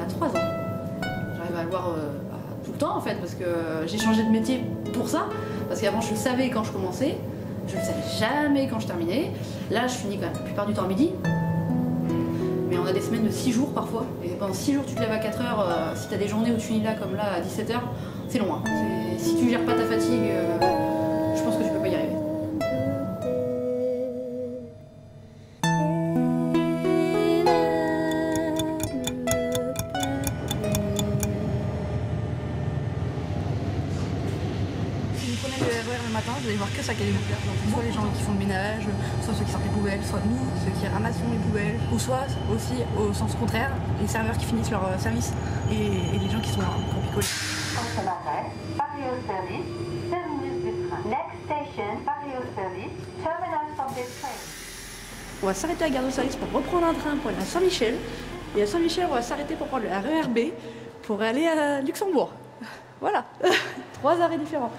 3 ans. J'arrive à le voir tout le temps en fait, parce que j'ai changé de métier pour ça. Parce qu'avant je le savais quand je commençais, je ne le savais jamais quand je terminais. Là je finis quand même la plupart du temps à midi. Mais on a des semaines de 6 jours parfois. Et pendant 6 jours tu te lèves à 4 heures, si tu as des journées où tu finis là comme là à 17 h, c'est long. Hein. Si tu gères pas ta fatigue, je pense que tu peux pas y arriver. Si vous prenez le RER le matin, vous allez voir que ça qui est ouvert. Soit les gens qui font le ménage, soit ceux qui sortent les poubelles, soit nous, ceux qui ramassent les poubelles, ou soit aussi au sens contraire, les serveurs qui finissent leur service et les gens qui sont en picolés. Ce matin, Paris au service, terminus du train. Next station, Paris au service, terminus of this train. On va s'arrêter à la gare de service pour reprendre un train pour aller à Saint-Michel. Et à Saint-Michel, on va s'arrêter pour prendre le RER B pour aller à Luxembourg. Voilà, 3 arrêts différents.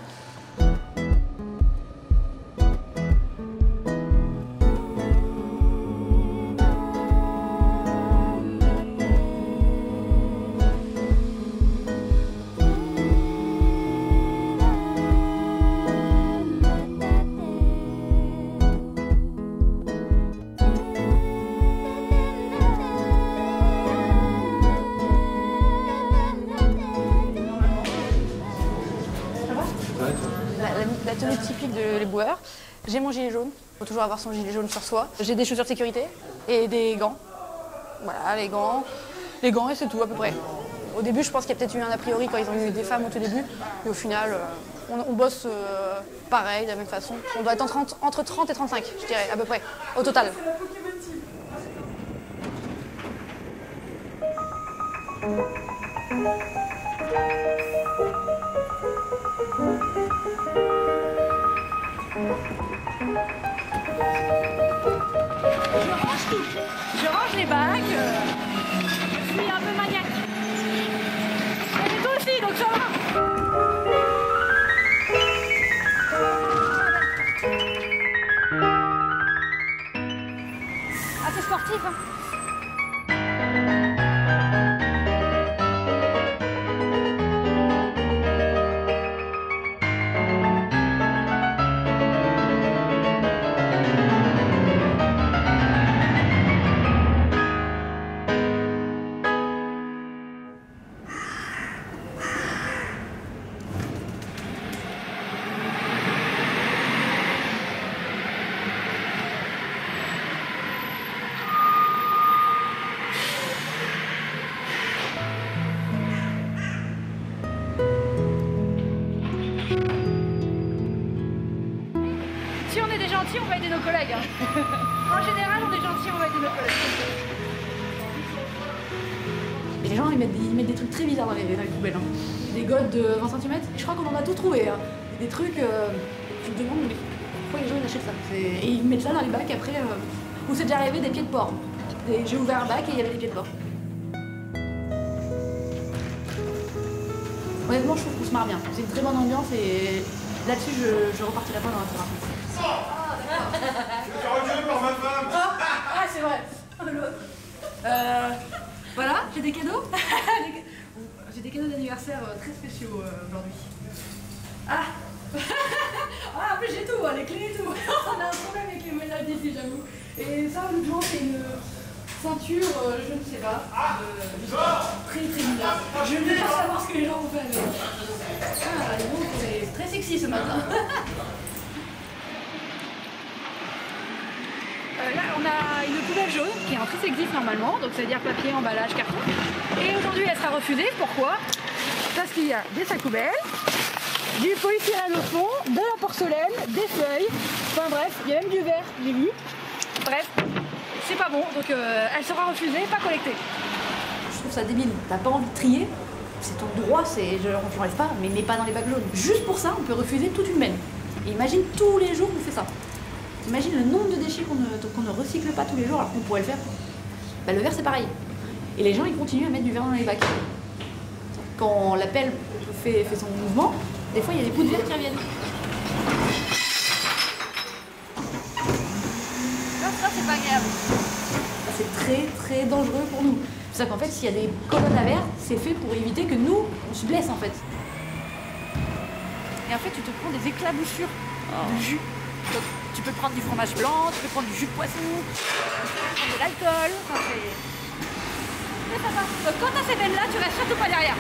La tenue typique de l'éboueur, j'ai mon gilet jaune, il faut toujours avoir son gilet jaune sur soi. J'ai des chaussures de sécurité et des gants. Voilà, les gants et c'est tout à peu près. Au début, je pense qu'il y a peut-être eu un a priori quand ils ont eu des femmes au tout début, mais au final, on bosse pareil, de la même façon. On doit être entre 30 et 35, je dirais, à peu près, au total. Je range tout. Je range les bacs. Je suis un peu maniaque. Et toi aussi, donc ça va. Assez sportif, hein. Si on est des gentils, on va aider nos collègues. Hein. En général, on est gentils, on va aider nos collègues. Et les gens, ils mettent des trucs très bizarres dans les poubelles. Hein. Des godes de 20 cm. Je crois qu'on en a tout trouvé. Hein. Des trucs, tu te demandes mais pourquoi les gens ils achètent ça. Et ils mettent ça dans les bacs après. Où c'est déjà arrivé des pieds de porc. J'ai ouvert un bac et il y avait des pieds de porc. Honnêtement, je trouve qu'on se marre bien. C'est une très bonne ambiance et là-dessus, je repartirai pas dans la formation. Je suis reculé par ma femme. Ah, c'est vrai. Voilà, j'ai des cadeaux. J'ai des cadeaux d'anniversaire très spéciaux aujourd'hui. Ah ah, en plus j'ai tout, les clés et tout. On a un problème avec les ménages ici, j'avoue. Et ça, l'autre jour, c'est une ceinture, je ne sais pas. Très très bizarre. Je ne veux pas savoir ce que les gens vont faire avec. Ah, donc c'est très sexy ce matin. Là, on a une poubelle jaune qui est en très existe normalement, donc ça veut dire papier, emballage, carton. Et aujourd'hui, elle sera refusée. Pourquoi? Parce qu'il y a des sacs poubelles, du polystyrène au fond, de la porcelaine, des feuilles. Enfin bref, il y a même du verre, j'ai vu. Bref, c'est pas bon, donc elle sera refusée, pas collectée. Je trouve ça débile. T'as pas envie de trier, c'est ton droit, j'enlève pas, mais pas dans les bacs jaunes. Juste pour ça, on peut refuser toute une benne. Et imagine tous les jours qu'on fait ça. Imagine le nombre de déchets qu'on ne recycle pas tous les jours alors qu'on pourrait le faire. Bah, le verre c'est pareil. Et les gens ils continuent à mettre du verre dans les bacs. Quand la pelle fait son mouvement, des fois il y a des bouts de verre qui reviennent. Ça c'est pas agréable. C'est très très dangereux pour nous. C'est qu'en fait, s'il y a des colonnes à verre, c'est fait pour éviter que nous, on se blesse en fait. Et en fait, tu te prends des éclaboussures de jus. Donc, tu peux prendre du fromage blanc, tu peux prendre du jus de poisson, tu peux prendre de l'alcool. Enfin, c'est sympa. Donc quand t'as ces veines-là, tu restes surtout pas derrière.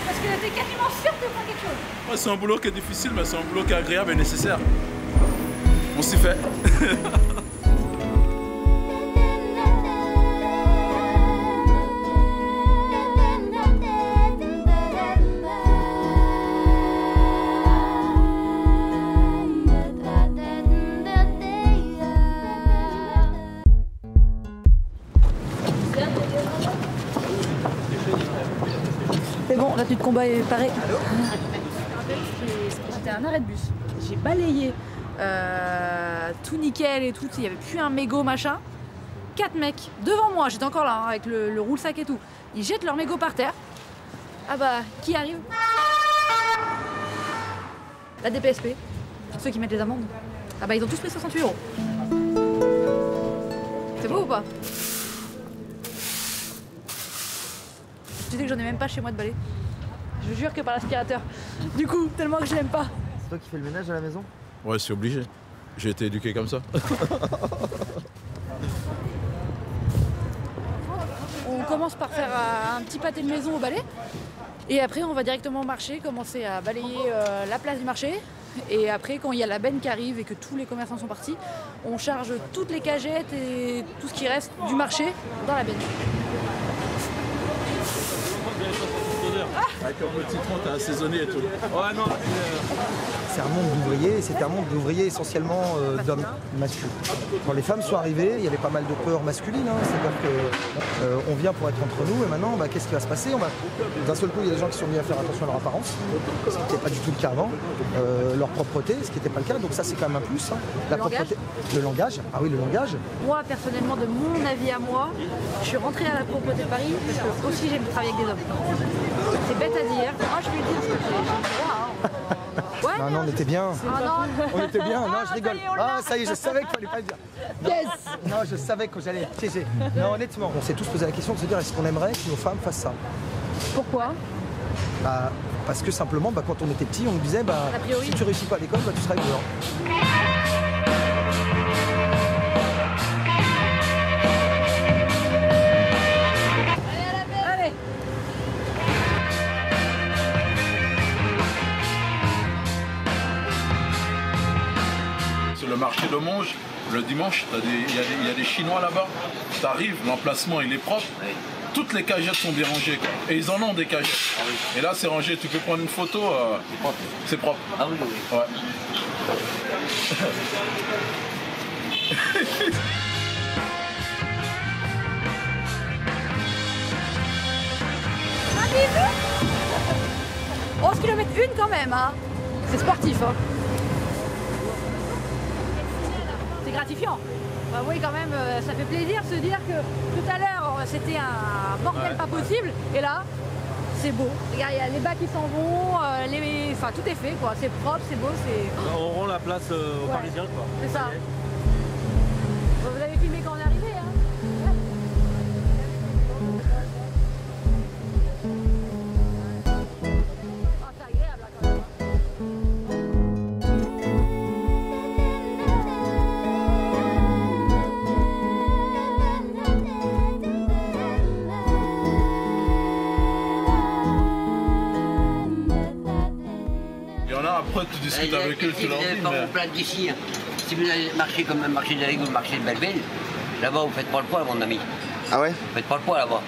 Parce que t'es quasiment sûr de faire quelque chose. Ouais, c'est un boulot qui est difficile, mais c'est un boulot qui est agréable et nécessaire. On s'y fait. C'est bon, la tenue de combat est parée. C'était un arrêt de bus. J'ai balayé tout nickel et tout. Il n'y avait plus un mégot machin. 4 mecs devant moi, j'étais encore là hein, avec le roule-sac et tout. Ils jettent leur mégot par terre. Ah bah, qui arrive? La DPSP. Ceux qui mettent les amendes. Ah bah, ils ont tous pris 68 €. C'est beau ou pas? Tu sais que j'en ai même pas chez moi de balai. Je vous jure que par l'aspirateur. Du coup, tellement que je l'aime pas. C'est toi qui fais le ménage à la maison? Ouais, c'est obligé. J'ai été éduqué comme ça. On commence par faire un petit pâté de maison au balai. Et après, on va directement marcher, commencer à balayer la place du marché. Et après, quand il y a la benne qui arrive et que tous les commerçants sont partis, on charge toutes les cagettes et tout ce qui reste du marché dans la benne. Avec un petit citron, t'as assaisonné et tout. Ouais, non. C'est un monde d'ouvriers, c'était un monde d'ouvriers essentiellement d'hommes masculins. Quand les femmes sont arrivées, il y avait pas mal de peurs masculines. Hein. C'est-à-dire qu'on vient pour être entre nous et maintenant, bah, qu'est-ce qui va se passer? D'un seul coup, il y a des gens qui sont mis à faire attention à leur apparence, ce qui n'était pas du tout le cas avant. Leur propreté, ce qui n'était pas le cas. Donc ça, c'est quand même un plus. Hein. La propreté, le langage. Ah oui, le langage. Moi, personnellement, de mon avis à moi, je suis rentrée à la propreté de Paris parce que aussi j'aime travailler avec des hommes. C'est bête à dire. Moi, je vais le dire parce que j'ai le droit. Hein. Ouais, non, non, on était bien. Ah non. On était bien. Non, je rigole. Ça y est, on l'a. Ah, ça y est, je savais qu'il fallait pas le dire. Non, Yes. non, je savais que j'allais. Non, honnêtement, on s'est tous posé la question de se dire est-ce qu'on aimerait que nos femmes fassent ça? Pourquoi? Bah, parce que simplement, bah, quand on était petit, on nous disait bah, A priori. si tu réussis pas à l'école, bah, tu seras éboueur. Allez. Sur le marché de Monge, le dimanche, il y a des Chinois là-bas. T'arrives, l'emplacement il est propre. Toutes les cagettes sont bien rangées. Quoi. Et ils en ont des cagettes. Et là, c'est rangé. Tu peux prendre une photo. C'est propre. Ah oui, oui. Ouais. Un bisou. 11 km une quand même, hein. C'est sportif, hein. C'est gratifiant. Bah oui, quand même, ça fait plaisir de se dire que tout à l'heure, c'était un bordel pas possible. Et là, c'est beau. Regarde, il y a les bacs qui s'en vont, enfin, tout est fait, quoi. C'est propre, c'est beau, c'est... On rend la place aux Parisiens, quoi. C'est ça. Vous avez filmé quand on est arrivé, hein. Ah, c'est agréable, là, quand même. Il y en a après, tu discutes avec eux, tu leur dis. Vous n'avez pas vos plates d'ici. Hein. Si vous allez marcher comme un marché de Lego, le marché de Belleville, là-bas, vous faites pas le poids, mon ami. Ah ouais? Vous faites pas le poids là-bas.